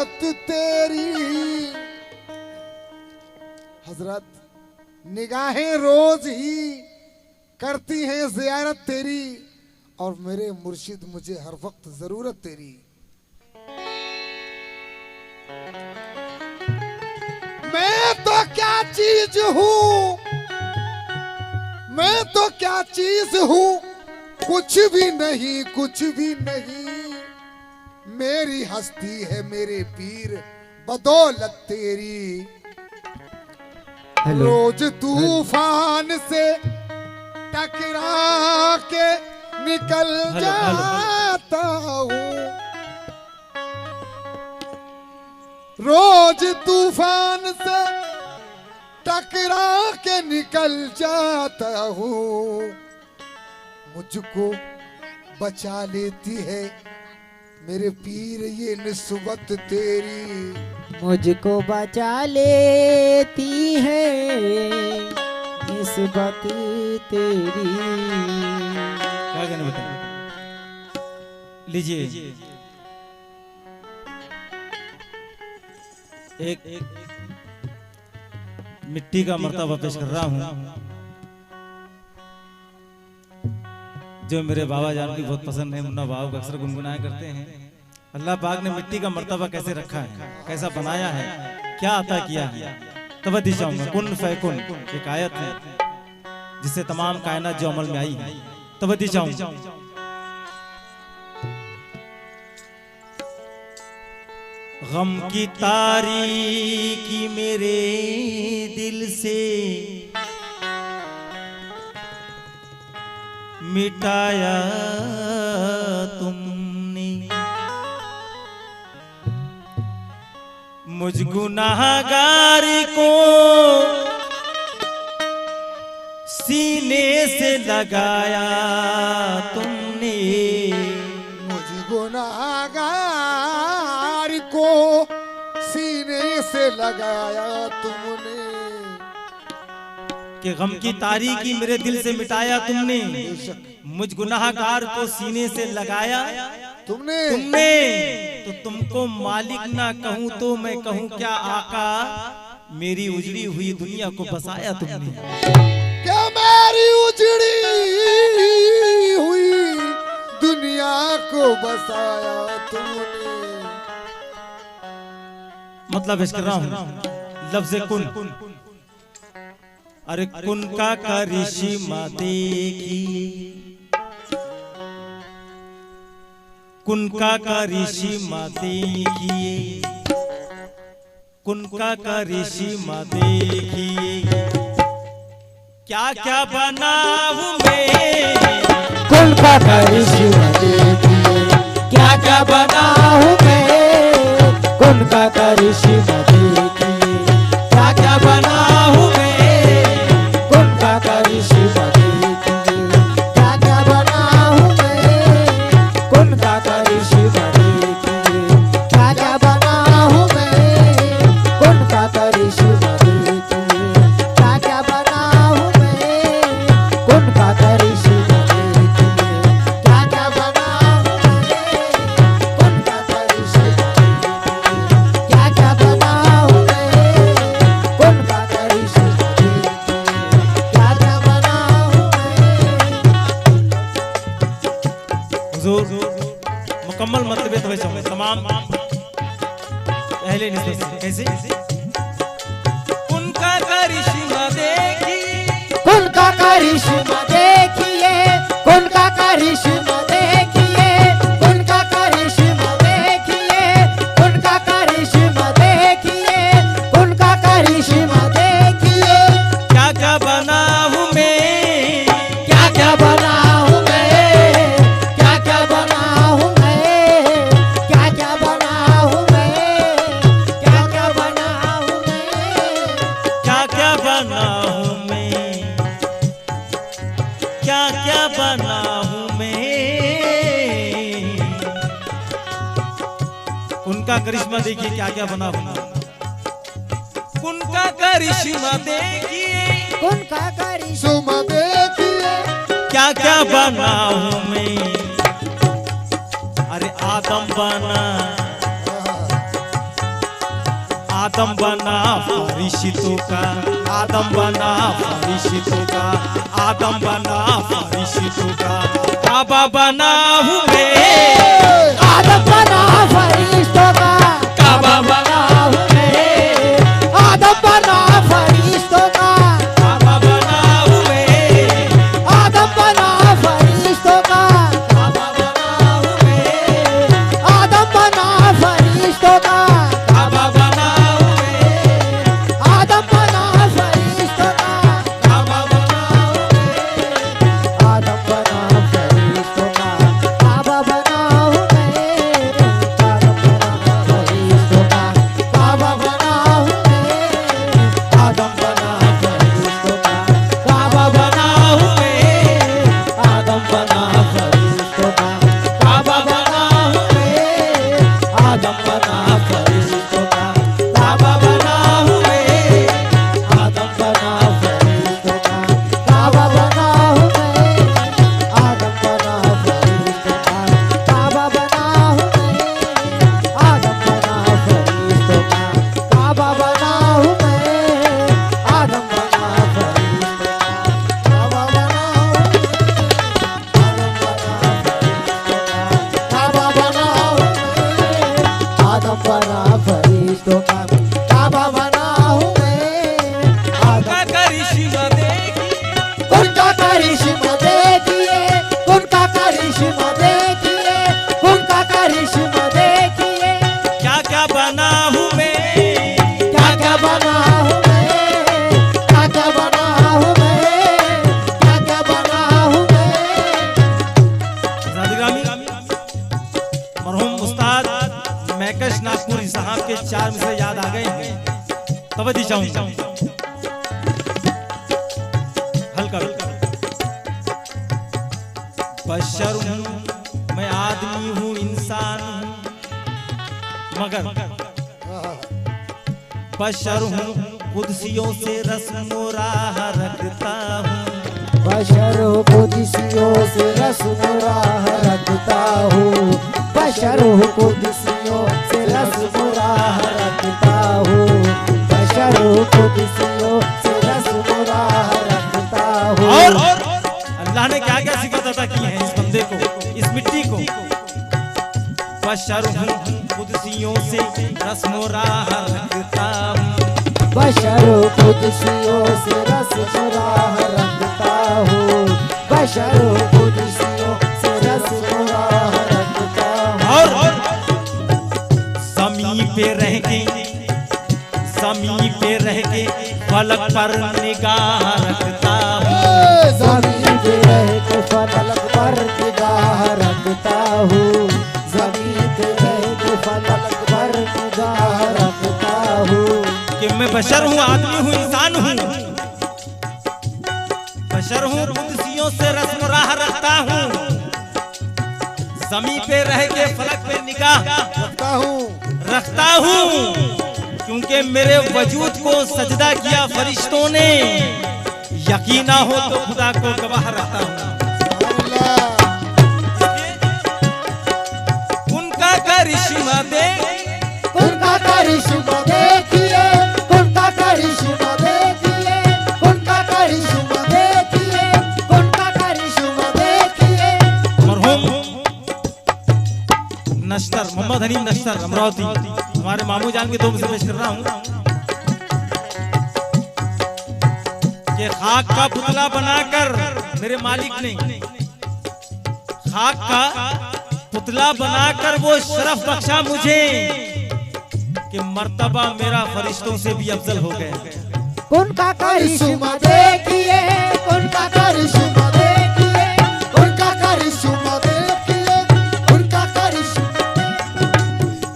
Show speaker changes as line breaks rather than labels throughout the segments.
सूरत तेरी। हजरत निगाहें रोज ही करती हैं ज़ियारत तेरी, और मेरे मुर्शिद मुझे हर वक्त जरूरत तेरी। मैं तो क्या चीज हूँ, मैं तो क्या चीज हूँ, कुछ भी नहीं, कुछ भी नहीं। मेरी हस्ती है मेरे पीर बदौलत तेरी। रोज तूफान से टकरा के निकल जाता हूँ, रोज तूफान से टकरा के निकल जाता हूँ। मुझको बचा लेती है मेरे पीर ये निस्बत तेरी।
मुझको बचा लेती है निस्बत तेरी।
क्या कहने बताए? लीजिए एक मिट्टी का मर्तबा पेश कर रहा हूँ जो मेरे बाबा जान की बहुत पसंद है। मुन्ना बाबा को अक्सर गुनगुनाया करते हैं। अल्लाह पाक ने मिट्टी का मर्तबा कैसे रखा है, कैसा बनाया है, क्या अता किया है। तवज्जो चाहूंगा। कुन फैकुन एक आयत है जिससे तमाम कायनात जो अमल में आई है। तवज्जो चाहूंगा। गम की तारीकी मेरे दिल से मिटाया तुमने, मुझ गुनाहगार को सीने से लगाया तुमने।
मुझ गुनाहगार को सीने से लगाया तुमने।
कि गम की तारीकी मेरे दिल से मिटाया तुमने, मुझ गुनाहगार को सीने से लगाया
तुमने।
तो तुमको मालिक ना कहूँ तो मैं कहूँ क्या आका, मेरी उजड़ी हुई दुनिया को बसाया तुमने।
क्या मेरी उजड़ी हुई दुनिया को बसाया तुमने।
मतलब इस कर रहा हूँ लफ्ज़ कुन। अरे कुन का करिश्मा देखिए, कुन का करिश्मा देखिए, कुन का करिश्मा देखिए। क्या क्या बना हूँ मैं,
कुन का करिश्मा देखिए। क्या क्या बना हूँ मैं, कुन का करिश्मा देखिए। क्या क्या बना हूँ मैं, कुन का करिश्मा देखिए। क्या क्या बना हूँ मैं, कुन का करिश्मा देखिए। क्या क्या बना हूँ मैं, कुन का करिश्मा देखिए। क्या क्या बना हूँ मैं, कुन का करिश्मा देखिए। क्या क्या बना हूँ मैं, कुन का करिश्मा देखिए। क्या क्या बना हूँ मैं, कुन का करिश्मा देखिए। क्या क्या बना हूँ मैं।
हुजूर मुकम्मल मतलब तो वैसा तमाम अहले निस्बत से कैसे उनका करिश्मा देखिए,
कुन का करिश्मा देखिए। कुन का करिश्मा देखिए। कुन का करिश्मा देखिए। कुन का करिश्मा देखिए। कुन का करिश्मा देखिए।
क्या क्या बना हूँ मैं,
क्या क्या बना हूँ मैं, क्या क्या बना हूँ मैं, क्या क्या बना हूँ मैं, क्या क्या बना हूँ मैं।
क्या क्या बना हूँ मैं, क्या क्या बना हूँ मैं। उनका करिश्मा देखिए, क्या क्या बना हूँ मैं। उनका करिश्मा देखिए,
कुन का करिश्मा
देखिए।
क्या क्या बना हूँ मैं। अरे आदम बना, आदम बना फरिश्तों का, आदम बना फरिश्तों का, आदम बना फरिश्तों का, काबा बना हूँ मैं,
आदम बना फरिश्तों का, काबा बना हूँ मैं, आदम बना फरिश्तों का,
काबा बना हूँ मैं,
आदम बना फरिश्तों का,
काबा बना हूँ मैं,
आदम बना फरिश्तों का,
काबा बना हूँ मैं,
आदम बना फरिश्तों का,
काबा बना हूँ मैं,
आदम बना फरिश्तों का, काबा बना हूँ मैं, आदम बना फरिश्तों का, काबा बना हूँ मैं, आदम बना फरिश्तों का, काबा बना हूँ मैं, आदम बना फरिश्तों का, काबा बना हूँ मैं, आदम बना फरिश्तों का, काबा बना हूँ मैं, आदम बना फरिश्तों का, काबा बना हूँ मैं, आदम बना फरिश्तों का, काबा बना हूँ मैं, आदम बना फरिश्तों का, काबा बना हूँ मैं, आदम बना फरिश्तों का, काबा बना काबा बना हूँ मैं, आदम बना फरिश्तों का, काबा बना हूँ मैं, आदम
का करिश्मा देखिए,
उनका करिश्मा देखिए, उनका करिश्मा देखिए, उनका करिश्मा देखिए,
क्या क्या बना हूँ मैं,
क्या क्या बना हूँ मैं, क्या क्या बना हूँ मैं, क्या क्या बना हूँ मैं।
ज़ादिगामी मरहूम उस्ताद मैकश नागपुरी साहब के 4 मिसरे याद आ गए हैं, तवज्जो चाहूंगा हल्का बशर हूँ मैं, आदमी हूँ, इंसान हूँ, मगर बशर हूँ, कुदसियों से रस्म राह रखता हूँ,
बशर कुदसियों से रस्म राह रखता हूँ, बशर कुदसियों से रस्म राह रखता हूँ, बशर कुदसियों से रस्म राह रखता हूँ।
और अल्लाह ने क्या क्या सिफत अता की है इस बंदे को, इस मिट्टी को। बशर हूँ कुदसियों से रस्म राह रखता हूँ,
बशर कुदसियों से रस्म राह रखता हूँ, बशर कुदसियों से रस्म राह रखता हूँ।
और ज़मीं पे रह के, ज़मीं पे रह के फलक पर निगाह रखता हूँ,
ज़मीन पे रह के फलक पर निगाह रखता हूँ, ज़मीन पे रह के फलक पर निगाह रखता हूँ।
कि मैं बशर हूँ, आदमी हूँ, इंसान हूँ, बशर हूँ, कुदसियों से रस्म राह रखता हूँ, ज़मीं पे रह के फलक पे निगाह रखता हूँ, क्योंकि मेरे वजूद को सजदा किया फरिश्तों ने, यकीन ना हो तो खुदा को गवाह रखता हूँ। उनका करिश्मा देख,
उनका करिश्मा देखिए, उनका करिश्मा देखिए, उनका करिश्मा देखिए, उनका करिश्मा देखिए।
मरहूम नश्तर मोहम्मद हनीम नश्तर अमरावती, हमारे मामू जान के 2 मिसरे पेश कर रहा हूँ कि खाक का पुतला बनाकर मेरे मालिक ने, खाक का पुतला बनाकर वो शरफ बख्शा मुझे कि मर्तबा मेरा फरिश्तों से भी अफजल हो गया।
उनका करिश्मा देखिए, उनका करिश्मा देखिए, उनका करिश्मा देखिए, उनका करिश्मा।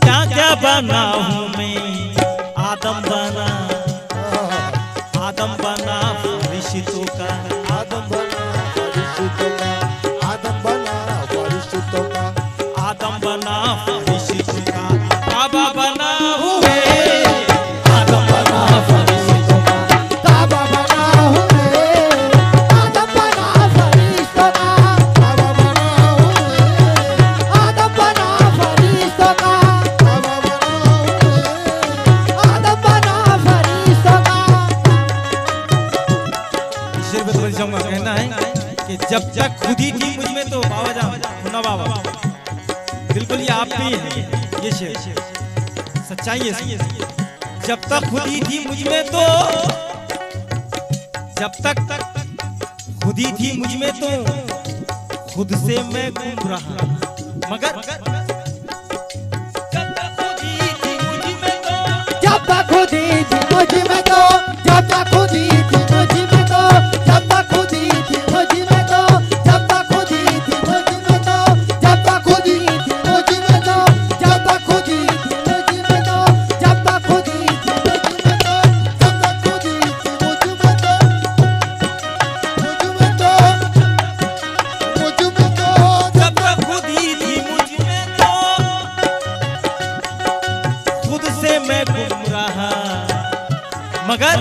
क्या क्या बना हूँ मैं, आदम बना, आदम बना फरिश्तों का,
आदम बना फरिश्तों का, आदम बना फरिश्तों का,
आदम बना फरिश्तों का, काबा बना हूँ मैं, आदम बना फरिश्तों का,
काबा बना हूँ मैं, आदम बना फरिश्तों का,
काबा बना हूँ मैं,
आदम बना फरिश्तों का,
काबा बना हूँ मैं,
आदम
जब तक खुद ही थी मुझ में तो बाबा जान मुन्ना बाबा बिल्कुल ये आप भी हैं, ये शेर सच्चाई है। जब तक खुद ही थी मुझ में तो, जब तक खुद ही थी मुझ में तो खुद से मैं घूम रहा, मगर
जब तक खुद ही थी मुझ में तो, जब तक खुद ही थी मुझ में तो, जब तक खुद ही थी मुझ में तो, जब तक खुद ही थी मुझ में तो, जब तक खुद ही थी मुझ में तो, जब तक खुद ही थी मुझ में तो, जब तक खुद ही थी मुझ में तो, जब तक खुद ही थी मुझ में तो,
जब तक खुद ही थी मुझ में तो, मुझ में तो, मुझ में तो,
जब तक खुद ही थी मुझ में तो खुद से मैं घूम रहा, मगर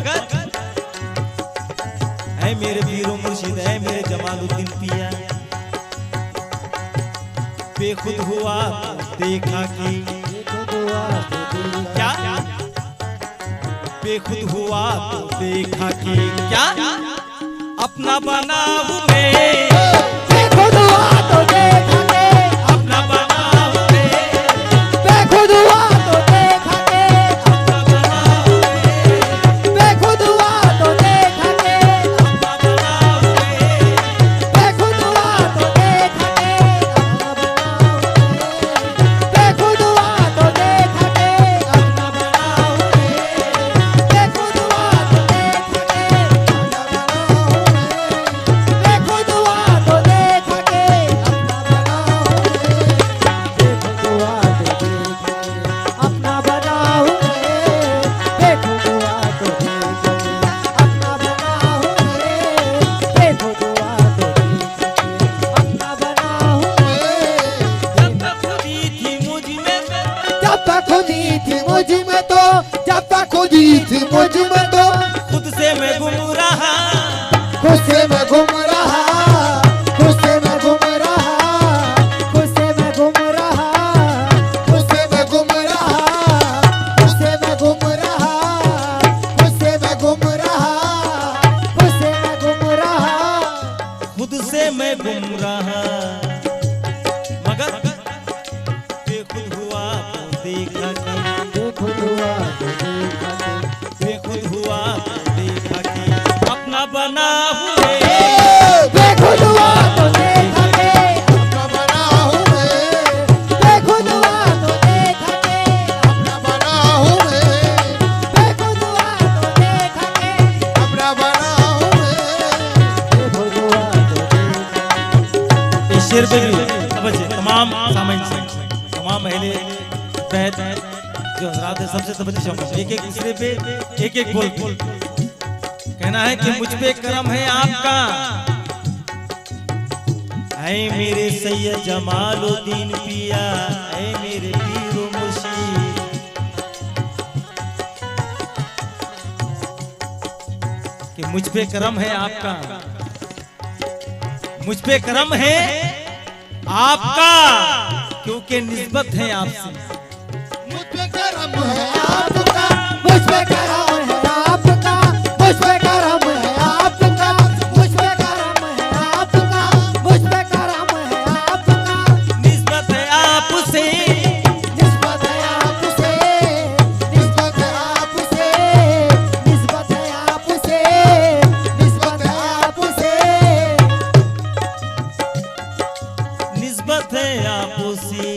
है मेरे पीरो मुर्शिद है मेरे जमालुद्दीन पिया, बेखुद हुआ तो देखा कि क्या, बेखुद हुआ तो देखा कि क्या अपना बना हूं मैं,
बेखुद हुआ तो देखा के,
अपना बना हूं मैं,
बेखुद हुआ तो देखा के,
अपना बना हूं मैं,
बेखुद हुआ तो देखा के,
अपना बना हूं मैं,
बेखुद हुआ तो देखा के, अपना बनाऊं मैं, बेखुद हुआ तो देखा के, अपना बनाऊं मैं, बेखुद हुआ तो देखा के, अपना बनाऊं मैं, बेखुद हुआ तो देखा के, अपना बनाऊं मैं, बेखुद हुआ तो देखा के, अपना बनाऊं मैं, बेखुद हुआ तो देखा के, अपना बनाऊं मैं।
जब तक खुद ही थी मुझ में तो
जब तक खुद ही थी मुझ में तो, जब तक खुद ही थी मुझ में तो,
खुद से मैं घूम रहा,
खुद से मैं घूम रहा, खुद से मैं घूम रहा, खुद से मैं घूम रहा,
खुद से मैं घूम रहा,
खुद से मैं घूम रहा,
खुद से मैं घूम रहा,
खुद से मैं घूम रहा,
खुद से मैं घूम रहा, मगर बेखुद हुआ तो देखा कि,
बेखुद हुआ तो देखा के,
बेखुद हुआ तो देखा कि अपना बना हुए,
बेखुद हुआ तो देखा के,
अपना बना हूं मैं,
बेखुद हुआ तो देखा के,
अपना बना हूं मैं,
बेखुद हुआ तो देखा के,
अपना बना हूं मैं।
बेखुद हुआ तो देखा के।
इस शेर पे भी तवज्जो तमाम सामाइन से तमाम अहले बैत जो हजरात है सबसे तवज्जो चाहूंगा, एक एक दूसरे पे एक एक बोल कहना है कि मुझ पे करम है आपका, ऐ मेरे सैयद जमालुद्दीन पिया, ऐ मेरे पीरो मुर्शिद, कि मुझ पे करम है आपका, मुझ पे करम है आपका, क्योंकि निस्बत है आपसे,
मुझ पे करम है आपका,
मुझ पे करम है आपका, मुझ पे करम है आपका, मुझ पे करम है आपका, मुझ पे करम है आपका,
निस्बत है आपसे,
निस्बत है आपसे, निस्बत है आपसे, निस्बत है आपसे, निस्बत है आपसे,
निस्बत है आपसे,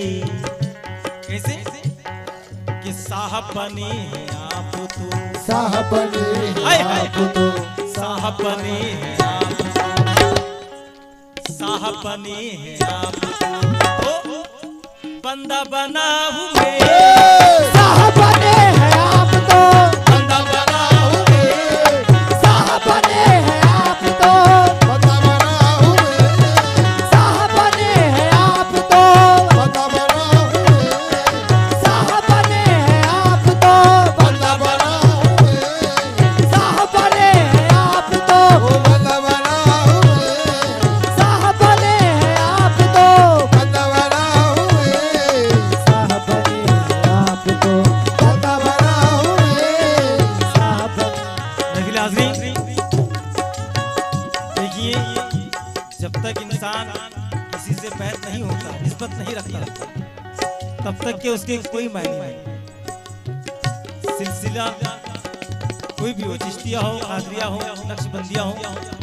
कैसे कि साहब बने हैं आप तो,
साहब ने
हाय हाय
आप तो,
साहब बने हैं आप तो, साहब बने हैं आप तो, बंदा बना हुए,
साहब बने हैं आप तो,
बंदा बना हुए,
साहब बने हैं आप तो,
बंदा बना हूं मैं,
साहब बने हैं आप तो,
बंदा बना हूं मैं,
साहब बने हैं आप तो,
बंदा बना हुए,
साहब बने हैं आप तो,
बंदा बना हूं मैं,
साहब बने हैं आप तो,
बंदा बना हूं मैं।
साहब बने हैं आप तो,
के उसके कोई मायने नहीं। सिलसिला कोई भी हो, चिश्तिया हो, कादरिया हो, नक्शबंदिया हो,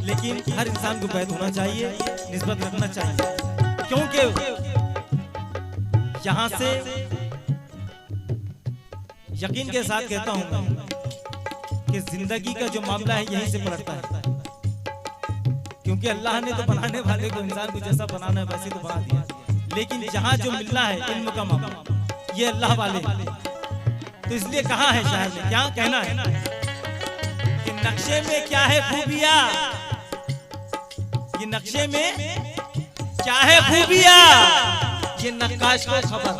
लेकिन हर इंसान को बैत होना चाहिए, निस्बत रखना चाहिए। क्योंकि यहाँ से यकीन के साथ कहता हूँ कि जिंदगी का जो मामला है यहीं से पलटता है। क्योंकि अल्लाह ने तो बनाने वाले को, इंसान को जैसा बनाना है वैसे तो बना दिया, लेकिन जहाँ जो मिलना है इल्म का मामला ये अल्लाह वाले। तो इसलिए कहा है शायर ने, क्या कहना है कि नक्शे में क्या है खूबियां, ये नक्शे में क्या है खूबियां, ये नक्काश को खबर,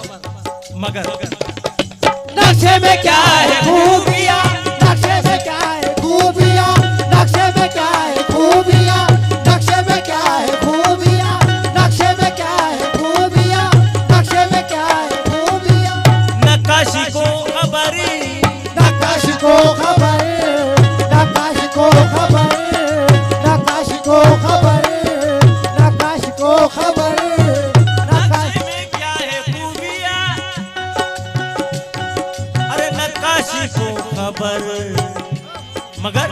मगर
नक्शे में क्या है खूबियां, नक्शे में क्या है खूबियां, नक्शे में क्या है खूबियां, नक्शे में क्या है खूबियां, नक्शे में क्या है खूबियां, नक्शे में क्या है खूबियां।
नक्काशी को खबरी,
नक्काशी को खबर, नक्काशी को खबर, नक्काशी को खबर, नक्काशी को खबर,
नक्शे में क्या है खूबियां, अरे नक्काशी को खबर, मगर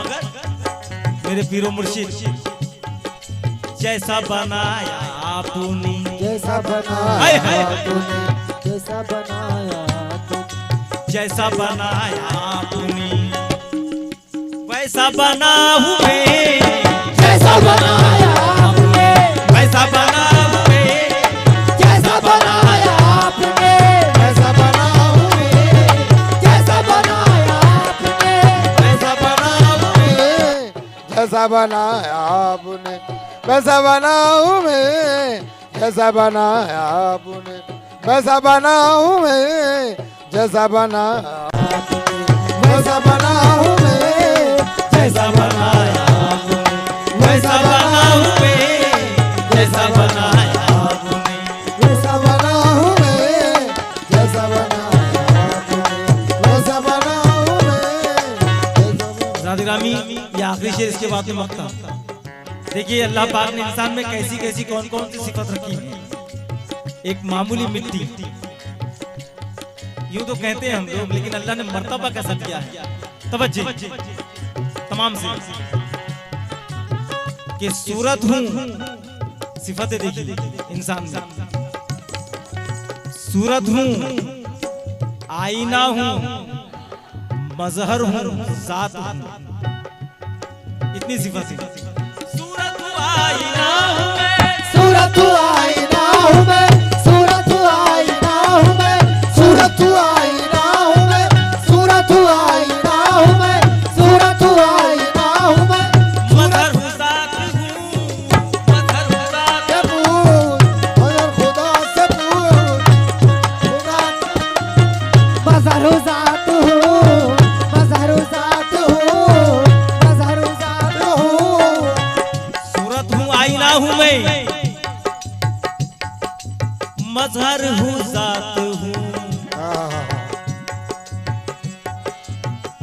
मेरे पीरो मुर्शिद जैसा बनाया आपने,
जैसा
हाय,
बनाया
हाय।
तूने, जैसा बनाया तूने,
जैसा बनाया आपने वैसा बना हूँ मैं,
जैसा बनाया आपने,
वैसा बना हूँ मैं,
जैसा बनाया आपने,
ऐसा बना हूँ मैं,
जैसा बनाया आपने,
ऐसा बना हूँ मैं, जैसा बनाया आपने, वैसा बना हूँ मैं, जैसा बनाया आपने, वैसा बना हूँ मैं, जैसा बना, वैसा बना हूँ मैं,
जैसा बनाया आपने वैसा बना हूँ मैं, जैसा बनाया आपने।
वैसा बना हूँ मैं,
जैसा बनाया आपने, वैसा बना हूँ मैं, जैसा बना।
ज़ादिरामी ये आखिरी शेर, इसके बाद में मक्ता। देखिए अल्लाह पाक ने इंसान में कैसी कैसी कौन कौन सी सिफत रखी है। एक मामूली मिट्टी, यूं तो कहते हैं हम लोग, लेकिन अल्लाह ने मर्तबा कैसा दिया है। तवज्जो तमाम से कि सूरत हूं, सिफतें देखिए इंसान में, सूरत हूं, आईना हूं, मजहर हूं, जात हूं, इतनी सिफतें। सूरत हूं, आईना हूं मैं,
सूरत आईना हूँ मैं, सूरत आईना हूँ मैं, सूरत आईना हूँ मैं, सूरत आईना हूँ मैं, सूरत आईना हूँ मैं,
मजहर हूं, जात हूं, मजहर हूं, जात
से पूछ, मगर खुदा से पूछ, खुदा
मज़हर ज़ात हूँ, मज़हर ज़ात हूँ, मज़हर ज़ात हूँ,
सूरत हूँ, आईना हूँ मैं, मजहर हूँ, जात हूँ।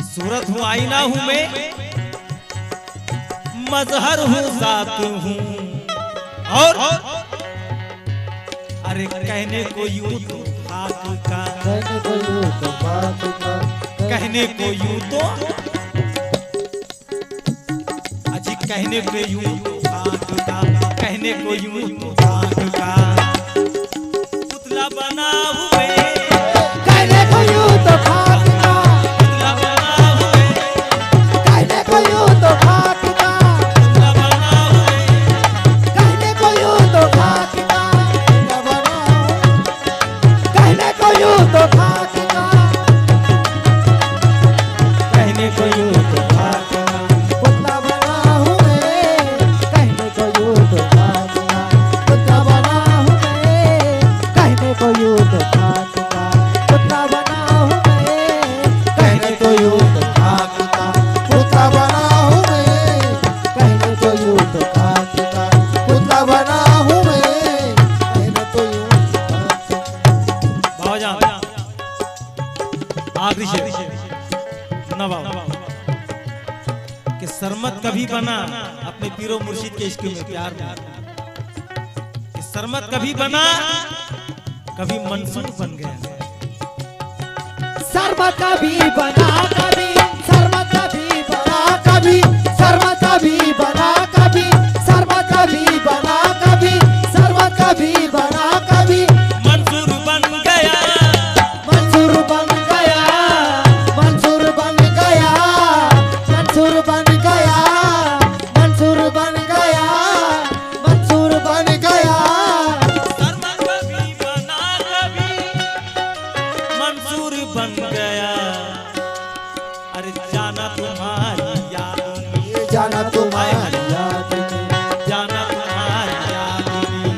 सूरत हूँ, आईना हूँ मैं, मजहर हूँ, जात हूँ। और अरे कहने को यूं तो खाक का,
कहने को यूँ तो बात का,
कहने को यूं तो अजी, कहने को यूं तो खाक का, कहने को यूं तो खाक का पुतला बना हूँ मैं,
कहने को यूँ तो खाक का,
पुतला बना हूँ मैं,
कहने को यूँ तो खाक का,
पुतला बना हूँ मैं,
कहने को यूँ तो खाक का, कहने को यूँ तो खाक का,
कहने को यूं तो खाक का,
पुतला बना हूँ मैं, कहने को यूँ तो खाक का, पुतला बना हूँ मैं, कहने को यूँ तो खाक का, पुतला बना हूँ मैं, कहने को यूँ तो खाक का,
पुतला बना हूँ मैं,
कहने को यूँ तो खाक का,
पुतला बना हूँ मैं, कहने तो यूं।
भावजान आखिरी शेर सुना बाबा कि सरमत कभी बना अपने पीरो मुर्शिद के इश्क में, प्यार में, कि सरमत कभी बना कभी मंसूर बन गया,
शर्मा कभी बना कभी, शर्मा कभी बना कभी, शर्मा कभी बना कभी, शर्मा कभी बना कभी, शर्मा कभी बना कभी।
मंसूर बन गया,
मंसूर बन गया, मंसूर बन गया, मंसूर बन गया, मंसूर बन गया, मंसूर बन गया।
शर्मा कभी बना कभी मंसूर बन गया। अरे जाना तुम्हारी याद में,
जाना तुम्हारी याद में,
जाना तुम्हारी याद में,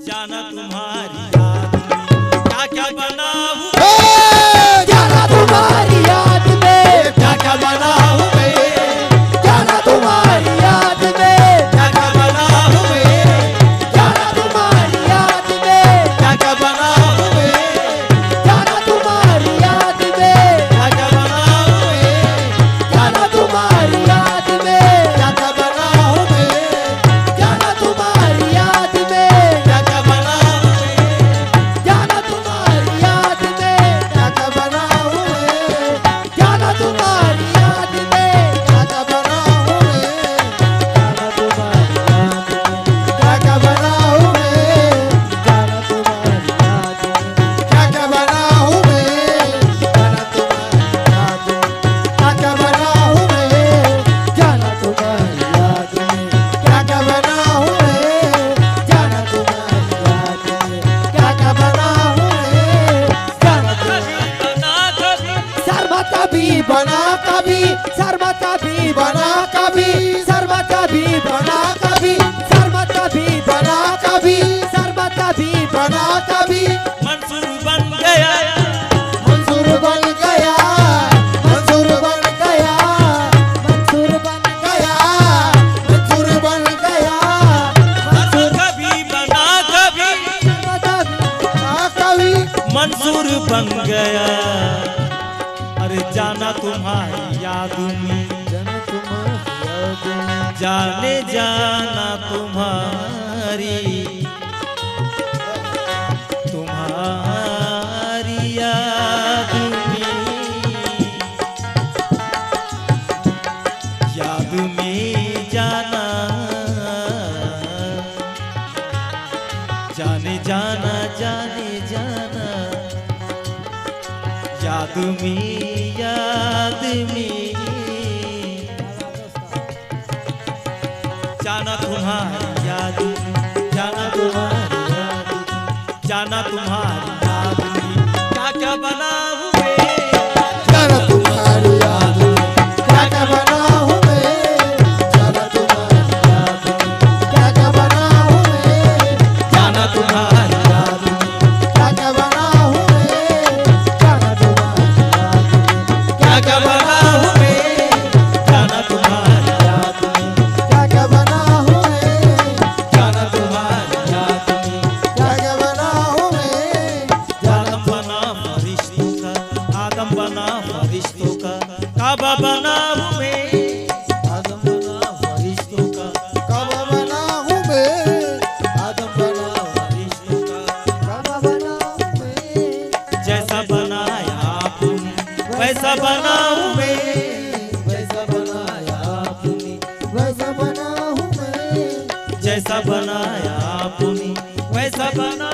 जाना तुम्हारी याद में, क्या क्या बना हूँ,
जाना तुम्हारी याद में,
क्या क्या बना हूँ मैं,
जाना तुम्हारी याद में,
क्या क्या बना हूँ मैं,
जाना तुम्हारी याद में,
क्या क्या बना हूँ मैं,
जाना तुम्हारी याद में,
क्या क्या बना हूँ मैं,
जाना तुम्हारी याद में,
क्या क्या बना हूँ मैं,
जाना तुम्हारी याद में,
क्या क्या बना हूँ मैं,
जाना तुम्हारी याद में,
क्या क्या बना हूँ मैं,
जाना तुम्हारी याद में,
क्या क्या बना हूँ मैं,
जाना तुम्हारी याद में,
क्या क्या बना हूँ मैं,
जाना तुम्हारी याद में,
क्या क्या बना हूँ मैं, जाना तुम्हारी याद में, क्या क्या बना हूँ मैं,
जाना तुम्हारी याद में,
क्या क्या बना हूँ मैं,
जाना तुम्हारी याद में,
क्या क्या बना हूँ मैं,
जाना
कभी बना कभी,
शर्मा कभी बना कभी, शर्मा कभी बना कभी, शर्मा कभी बना कभी, शर्मा कभी बना कभी।
मंसूर बन गया,
मंसूर बन गया, मंसूर बन गया,
मंसूर बन
गया, मंसूर बन गया,
शर्मा कभी बना कभी
शर्मा कभी
कवि
मंसूर बन गया। अरे जाना तुम्हारी याद में,
जन तुम्हारी याद में,
जाने जाना तुम्हारी, तुम्हारी याद में, याद में जाना, जाने जाना, जाने जाना, याद में, याद में, जाना तुम्हारी याद में, जाना तुम्हारी याद में, जाना तुम्हारी याद में, क्या क्या बना हूँ मैं,
जन तुम्हारी याद में, क्या क्या बना हूँ मैं, जन तुम्हारी याद में, क्या क्या बना हूँ मैं,
जाना तुम्हारी याद में,
क्या क्या बना हूँ मैं,
जाना तुम्हारी याद में,
क्या क्या बना हूँ मैं, जाना तुम्हारी याद में,
क्या क्या बना हूँ मैं,
जाना तुम्हारी याद में,
क्या क्या बना हूँ मैं,
आदम बना फरिश्तों का, आदम बना फरिश्तों का, काबा बना हूँ मैं, आदम बना फरिश्तों का,
कब बना हूँ मैं,
आदम बना फरिश्तों का,
कब बना हूँ मैं,
जैसा बनाया आपने वैसा बना हूँ मैं,
वैसा बनाया आपने, वैसा बना हूँ मैं,
जैसा बनाया आपने वैसा बना